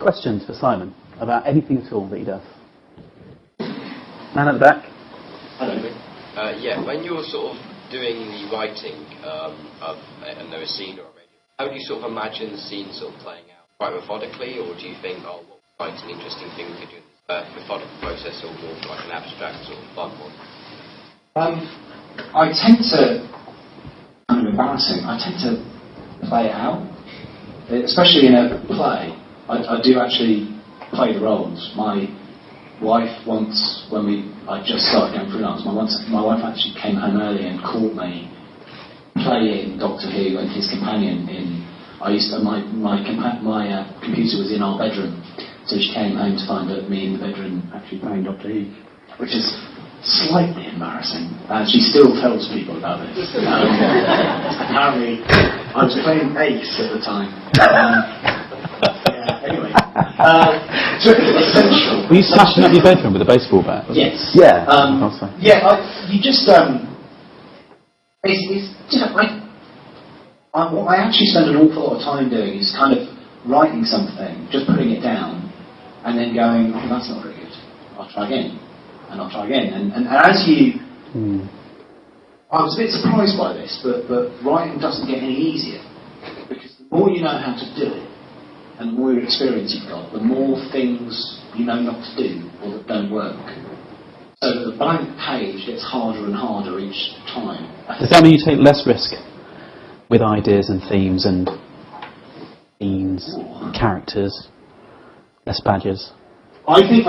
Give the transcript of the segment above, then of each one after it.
Questions for Simon about anything at all that he does? Man at the back. Hello. Yeah, when you're sort of doing the writing of a scene or a radio, how do you sort of imagine the scene sort of playing out? Quite methodically, or do you think, what would be an interesting thing we could do in this methodical process, or more like an abstract sort of fun one? I tend to, kind of embarrassing, I tend to play it out, especially in a play. I do actually play the roles. My wife once, I just started going freelance, my wife actually came home early and caught me playing Doctor Who and his companion in. My computer was in our bedroom, so she came home to find me in the bedroom actually playing Doctor Who, which is slightly embarrassing. She still tells people about it. Apparently, I was playing Ace at the time. Anyway, essential. Were you smashing up your bedroom with a baseball bat? Yes. Yeah. You just what I actually spend an awful lot of time doing is kind of writing something, just putting it down, and then going, oh, that's not very good. I'll try again, and I'll try again. And as you... I was a bit surprised by this, but writing doesn't get any easier. Because the more you know how to do it, and the more experience you've got, the more things you know not to do, or that don't work. So the blank page gets harder and harder each time. Does that mean you take less risk with ideas and themes and scenes, characters, less badges? I think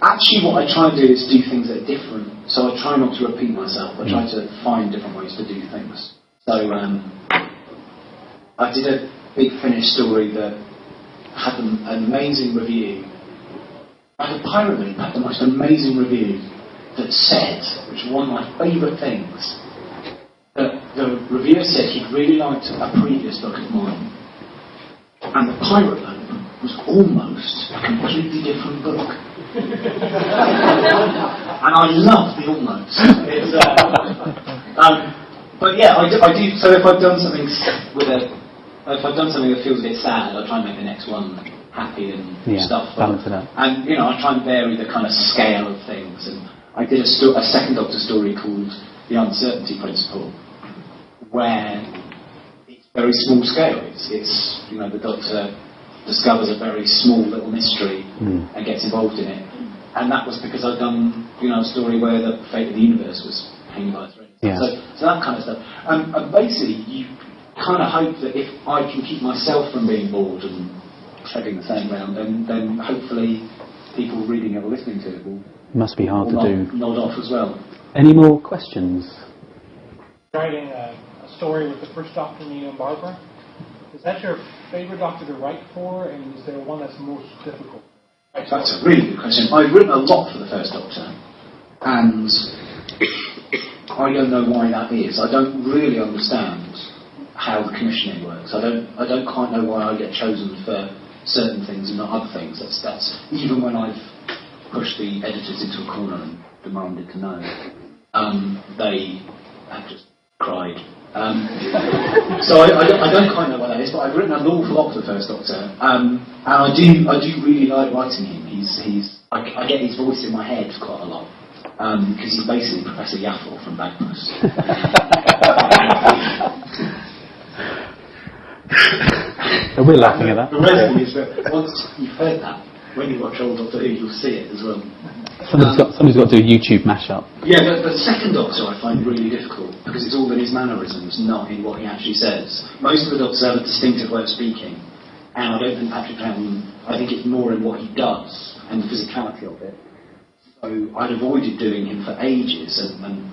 actually what I try and do is do things that are different. So I try not to repeat myself. I try to find different ways to do things. So I did a big Finnish story that had an amazing review. I had a pirate movie had the most amazing review that said, which was one of my favourite things, that the reviewer said he'd really liked a previous book of mine, and the pirate loop was almost a completely different book. And I love the almost. But yeah, I do. So if I've done something that feels a bit sad, I try and make the next one happy and stuff. Balance it out. And I try and vary the kind of scale of things. And I did a second Doctor story called The Uncertainty Principle, where it's very small scale. It's the Doctor discovers a very small little mystery and gets involved in it. And that was because I'd done a story where the fate of the universe was hanging by a thread. Yeah. So that kind of stuff. And basically, you kind of hope that if I can keep myself from being bored and treading the same ground, then hopefully people reading it or listening to it will must be hard to do. Nod off as well. Any more questions? Writing a story with the first Doctor, Nina and Barbara. Is that your favourite Doctor to write for, and is there one that's most difficult? That's a really good question. I've written a lot for the first Doctor, and I don't know why that is. I don't really understand how the commissioning works. I don't quite know why I get chosen for certain things and not other things. That's even when I've pushed the editors into a corner and demanded to know, they have just cried. So I don't quite know what that is, but I've written an awful lot for the first Doctor, and I do really like writing him. I get his voice in my head quite a lot, because he's basically Professor Yaffle from Bagpuss. We're laughing at that. The rest of it is that once you've heard that, when you watch old Doctor Who, you'll see it as well. Somebody's got to do a YouTube mashup. Yeah, but the second Doctor I find really difficult because it's all in his mannerisms, not in what he actually says. Most of the Doctors have a distinctive way of speaking, and I don't think Patrick Troughton. I think it's more in what he does and the physicality of it. So I'd avoided doing him for ages and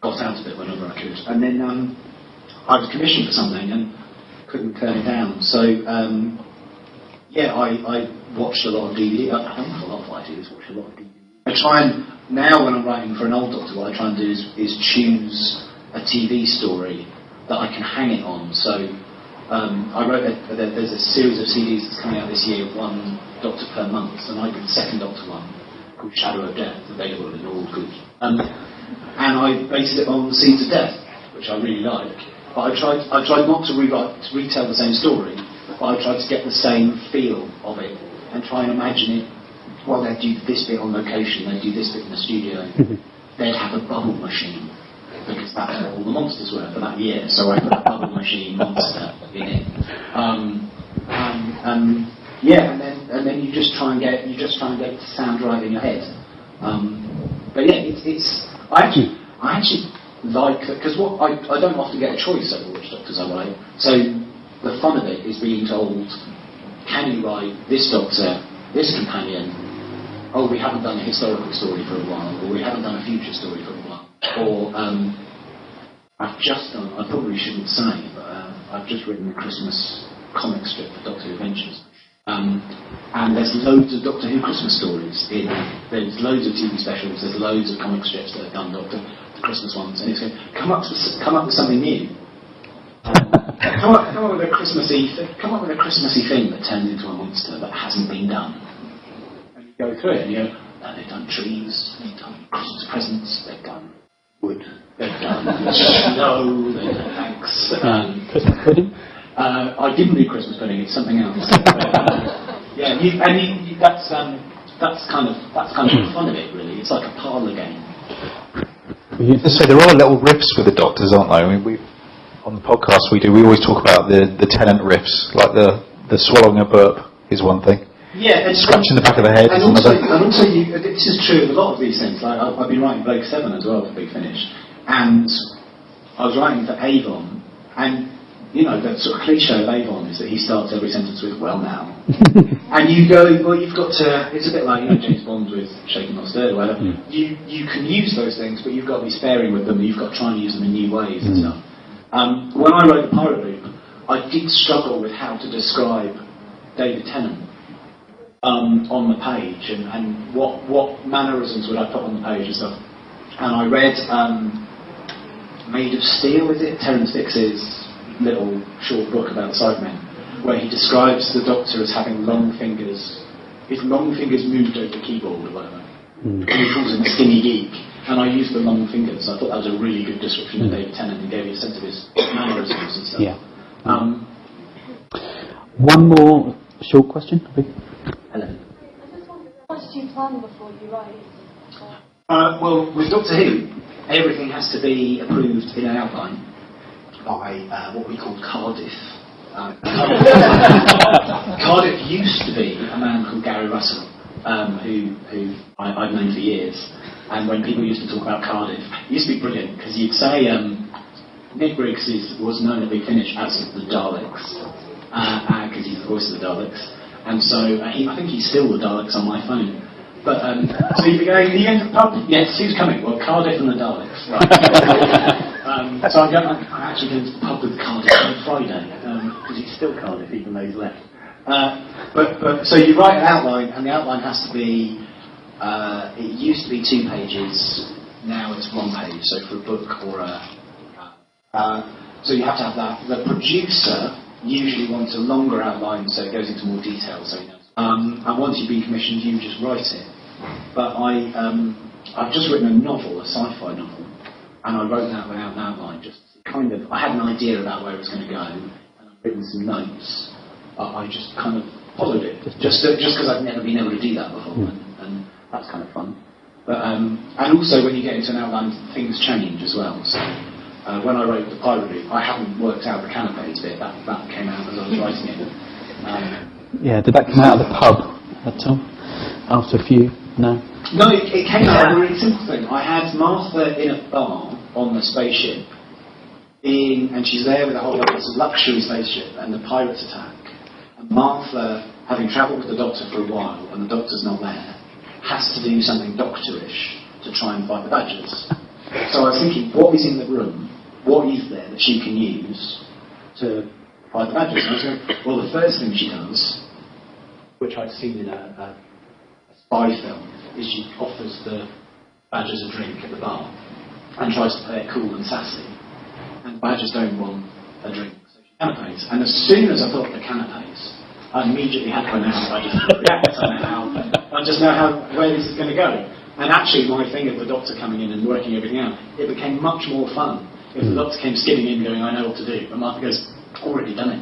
got out of it whenever I could. And then I was commissioned for something and couldn't turn it down. So I watched a lot of DVD. I don't know a lot of ideas. Watch a lot of DVD. I try and, now when I'm writing for an old Doctor, what I try and do is choose a TV story that I can hang it on. So I wrote, there's a series of CDs that's coming out this year, one Doctor per month, and I did the second Doctor one, called Shadow of Death, available in all good. And I based it on the Seeds of Death, which I really like. But I tried not to retell the same story, But I tried to get the same feel of it and try and imagine it. Well, they'd do this bit on location, they'd do this bit in the studio. They'd have a bubble machine, because that's what all the monsters were for that year. So I put a bubble machine monster in it. And then you just try and get it to sound right in your head. But yeah, I actually like that, because I don't often get a choice over which doctors I write. So the fun of it is being told, can you write this doctor, this companion? Oh, we haven't done a historical story for a while, or we haven't done a future story for a while, or I've just done, I probably shouldn't say, but I've just written a Christmas comic strip for Doctor Who Adventures. And there's loads of Doctor Who Christmas stories there's loads of TV specials, there's loads of comic strips that have done Doctor, the Christmas ones, and it's going, come up with something new. Come up with a Christmassy thing that turns into a monster that hasn't been done. And you go through it and you go, no, they've done trees, they've done Christmas presents, they've done wood, they've done snow, they've done thanks. Christmas pudding? I didn't do Christmas pudding, it's something else. That's kind of the fun of it, really. It's like a parlour game. So there are little riffs with the Doctors, aren't there? I mean, on the podcast we always talk about the Tennant riffs, like the swallowing a burp is one thing. Yeah, and scratching the back of the head is another. And also, this is true of a lot of these things. Like I've been writing Blake 7 as well for Big Finish, and I was writing for Avon, and you know, the sort of cliche of Avon is that he starts every sentence with, well now. And you go, well, you've got to, it's a bit like, you know, James Bond with Shaken Not Stirred or whatever. You can use those things, but you've got to be sparing with them, you've got to try and use them in new ways and stuff. When I wrote The Pirate Loop, I did struggle with how to describe David Tennant on the page, and what mannerisms would I put on the page and stuff. And I read Made of Steel, is it? Terence Dix's little short book about Cybermen, where he describes the Doctor as having long fingers. His long fingers moved over the keyboard or whatever. And he calls him a skinny geek. And I used the long fingers. I thought that was a really good description of David Tennant and gave you a sense of his mannerisms and stuff. Yeah. One more short question. Hello. What did you plan before you write? Well, with Doctor Who, everything has to be approved in an outline by what we call Cardiff. Cardiff used to be a man called Gary Russell, who I've known for years. And when people used to talk about Cardiff, it used to be brilliant, because you'd say Nick Briggs was known at Big Finish as the Daleks, because he's the voice of the Daleks. And so I think he's still the Daleks on my phone. But so you'd be going, are you going to the pub? Yes, who's coming? Well, Cardiff and the Daleks. Right. So I'm actually going to the pub with Cardiff on Friday, because he's still Cardiff, even though he's left. But so you write an outline, and the outline has to be, it used to be 2 pages, now it's 1 page, so for a book or so you have to have that. The producer usually wants a longer outline, so it goes into more detail, so he knows. And once you've been commissioned, you just write it. But I've just written a novel, a sci-fi novel, and I wrote that without an outline. Just kind of, I had an idea about where it was going to go, and I've written some notes. I just kind of followed it, just because I've never been able to do that before, and that's kind of fun. But and also when you get into an outline, things change as well. So when I wrote The Pirate Loop, I hadn't worked out the canapes bit. That came out as I was writing it. Yeah, did that come out of the pub at all? After a few? No? No, it came out of a really simple thing. I had Martha in a bar on the spaceship, and she's there with a whole luxury spaceship, and the pirates attack. And Martha, having travelled with the Doctor for a while, and the Doctor's not there, has to do something doctorish to try and fight the Badgers. So I was thinking, what is in the room? What is there that she can use to fight the Badgers? And I was going, well, the first thing she does, which I'd seen in a spy film, is she offers the Badgers a drink at the bar and tries to play it cool and sassy. And the Badgers don't want a drink, so she canapes. And as soon as I thought the canapes, I immediately had to announce I just react somehow. I just know where this is going to go. And actually, my thing of the Doctor coming in and working everything out, it became much more fun if the Doctor came skidding in going, I know what to do. And Martha goes, already done it.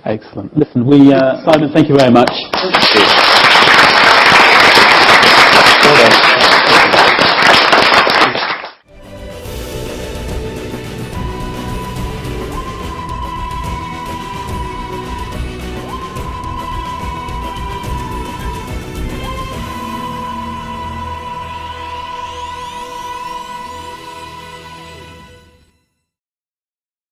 Excellent. Listen, Simon, thank you very much.